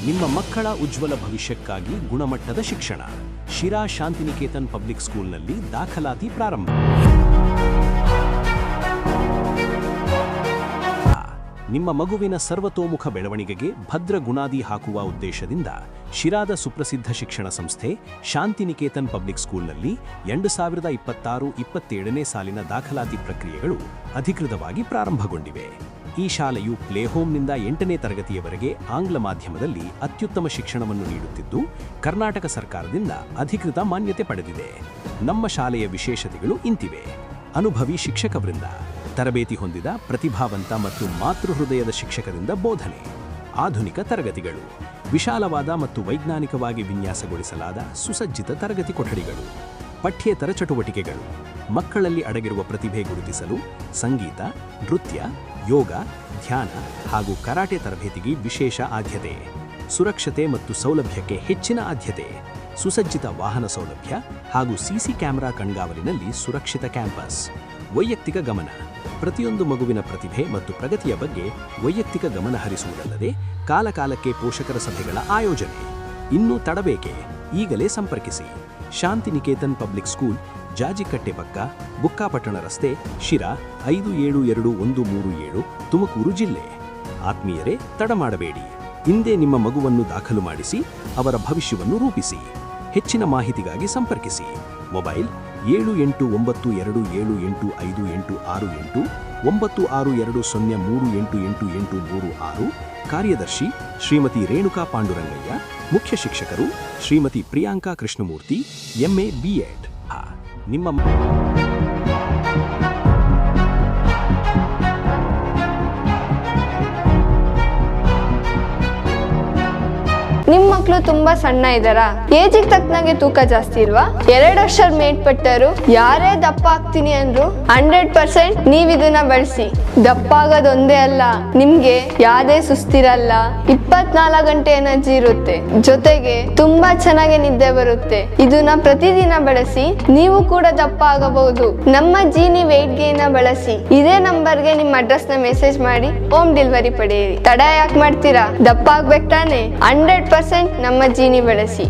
ನಿಮ್ಮ ಮಕ್ಕಳ ಉಜ್ವಲ ಭವಿಷ್ಯಕ್ಕಾಗಿ ಗುಣಮಟ್ಟದ ಶಿಕ್ಷಣ. ಶಿರಾ ಶಾಂತಿನಿಕೇತನ್ ಪಬ್ಲಿಕ್ ಸ್ಕೂಲ್ನಲ್ಲಿ ದಾಖಲಾತಿ ಪ್ರಾರಂಭ. ನಿಮ್ಮ ಮಗುವಿನ ಸರ್ವತೋಮುಖ ಬೆಳವಣಿಗೆಗೆ ಭದ್ರ ಗುಣಾದಿ ಹಾಕುವ ಉದ್ದೇಶದಿಂದ ಶಿರಾದ ಸುಪ್ರಸಿದ್ಧ ಶಿಕ್ಷಣ ಸಂಸ್ಥೆ ಶಾಂತಿನಿಕೇತನ್ ಪಬ್ಲಿಕ್ ಸ್ಕೂಲ್ನಲ್ಲಿ 2026-27ನೇ ಸಾಲಿನ ದಾಖಲಾತಿ ಪ್ರಕ್ರಿಯೆಗಳು ಅಧಿಕೃತವಾಗಿ ಪ್ರಾರಂಭಗೊಂಡಿವೆ. ಈ ಶಾಲೆಯು ಪ್ಲೇ ಹೋಮ್ನಿಂದ 8ನೇ ತರಗತಿಯವರೆಗೆ ಆಂಗ್ಲ ಮಾಧ್ಯಮದಲ್ಲಿ ಅತ್ಯುತ್ತಮ ಶಿಕ್ಷಣವನ್ನು ನೀಡುತ್ತಿದ್ದು, ಕರ್ನಾಟಕ ಸರ್ಕಾರದಿಂದ ಅಧಿಕೃತ ಮಾನ್ಯತೆ ಪಡೆದಿದೆ. ನಮ್ಮ ಶಾಲೆಯ ವಿಶೇಷತೆಗಳು ಇಂತಿವೆ: ಅನುಭವಿ ಶಿಕ್ಷಕ ವೃಂದ, ತರಬೇತಿ ಹೊಂದಿದ ಪ್ರತಿಭಾವಂತ ಮತ್ತು ಮಾತೃಹೃದಯದ ಶಿಕ್ಷಕರಿಂದ ಬೋಧನೆ, ಆಧುನಿಕ ತರಗತಿಗಳು, ವಿಶಾಲವಾದ ಮತ್ತು ವೈಜ್ಞಾನಿಕವಾಗಿ ವಿನ್ಯಾಸಗೊಳಿಸಲಾದ ಸುಸಜ್ಜಿತ ತರಗತಿ ಕೊಠಡಿಗಳು, ಪಠ್ಯೇತರ ಚಟುವಟಿಕೆಗಳು, ಮಕ್ಕಳಲ್ಲಿ ಅಡಗಿರುವ ಪ್ರತಿಭೆ ಗುರುತಿಸಲು ಸಂಗೀತ, ನೃತ್ಯ, ಯೋಗ, ಧ್ಯಾನ ಹಾಗೂ ಕರಾಟೆ ತರಬೇತಿಗೆ ವಿಶೇಷ ಆದ್ಯತೆ, ಸುರಕ್ಷತೆ ಮತ್ತು ಸೌಲಭ್ಯಕ್ಕೆ ಹೆಚ್ಚಿನ ಆದ್ಯತೆ, ಸುಸಜ್ಜಿತ ವಾಹನ ಸೌಲಭ್ಯ ಹಾಗೂ ಸಿಸಿ ಕ್ಯಾಮೆರಾ ಕಣ್ಗಾವಲಿನಲ್ಲಿ ಸುರಕ್ಷಿತ ಕ್ಯಾಂಪಸ್. ವೈಯಕ್ತಿಕ ಗಮನ: ಪ್ರತಿಯೊಂದು ಮಗುವಿನ ಪ್ರತಿಭೆ ಮತ್ತು ಪ್ರಗತಿಯ ಬಗ್ಗೆ ವೈಯಕ್ತಿಕ ಗಮನ ಹರಿಸುವುದಲ್ಲದೆ ಕಾಲಕಾಲಕ್ಕೆ ಪೋಷಕರ ಸಭೆಗಳ ಆಯೋಜನೆ. ಇನ್ನೂ ತಡಬೇಕೆ? ಈಗಲೇ ಸಂಪರ್ಕಿಸಿ. ಶಾಂತಿನಿಕೇತನ್ ಪಬ್ಲಿಕ್ ಸ್ಕೂಲ್, ಜಾಜಿಕಟ್ಟೆ ಪಕ್ಕ, ಬುಕ್ಕಾಪಟ್ಟಣ ರಸ್ತೆ, ಶಿರಾ 572137, ತುಮಕೂರು ಜಿಲ್ಲೆ. ಆತ್ಮೀಯರೇ, ತಡ ಮಾಡಬೇಡಿ. ಇಂದೇ ನಿಮ್ಮ ಮಗುವನ್ನು ದಾಖಲು ಮಾಡಿಸಿ ಅವರ ಭವಿಷ್ಯವನ್ನು ರೂಪಿಸಿ. ಹೆಚ್ಚಿನ ಮಾಹಿತಿಗಾಗಿ ಸಂಪರ್ಕಿಸಿ. ಮೊಬೈಲ್ 7892785868, 9620388836. ಕಾರ್ಯದರ್ಶಿ ಶ್ರೀಮತಿ ರೇಣುಕಾ ಪಾಂಡುರಂಗಯ್ಯ. ಮುಖ್ಯ ಶಿಕ್ಷಕರು ಶ್ರೀಮತಿ ಪ್ರಿಯಾಂಕಾ ಕೃಷ್ಣಮೂರ್ತಿ, MA B.Ed. ನಿಮ್ಮ ನಿಮ್ ಮಕ್ಳು ತುಂಬಾ ಸಣ್ಣ ಇದ್ದಾರಾ? ಏಜಿಗೆ ತಕ್ಕನಾಗೆ ತೂಕ ಜಾಸ್ತಿ ಇಲ್ವಾ? 2 ವರ್ಷ ಮೇಲ್ಪಟ್ಟರು ಯಾರೇ ದಪ್ಪ ಆಗ್ತೀನಿ ಅಂದ್ರು 100% ನೀವ್ ಇದನ್ನ ಬಳಸಿ. ದಪ್ಪ ಆಗೋದೊಂದೇ ಅಲ್ಲ, ನಿಮ್ಗೆ ಯಾವ್ದೇ ಸುಸ್ತಿರಲ್ಲ, 24 ಗಂಟೆ ಎನರ್ಜಿ ಇರುತ್ತೆ, ಜೊತೆಗೆ ತುಂಬಾ ಚೆನ್ನಾಗಿ ನಿದ್ದೆ ಬರುತ್ತೆ. ಇದನ್ನ ಪ್ರತಿದಿನ ಬಳಸಿ, ನೀವು ಕೂಡ ದಪ್ಪ ಆಗಬಹುದು. ನಮ್ಮ ಜೀನಿ ವೆಯ್ಟ್ ಗೇನ್ ಬಳಸಿ. ಇದೇ ನಂಬರ್ಗೆ ನಿಮ್ಮ ಅಡ್ರೆಸ್ ನ ಮೆಸೇಜ್ ಮಾಡಿ ಹೋಮ್ ಡೆಲಿವರಿ ಪಡೆಯಿರಿ. ತಡ ಯಾಕೆ ಮಾಡ್ತೀರಾ? ದಪ್ಪ ಆಗ್ಬೇಕು ತಾನೆ? 100% ನಮ್ಮ ಜೀನಿ ಬಳಸಿ.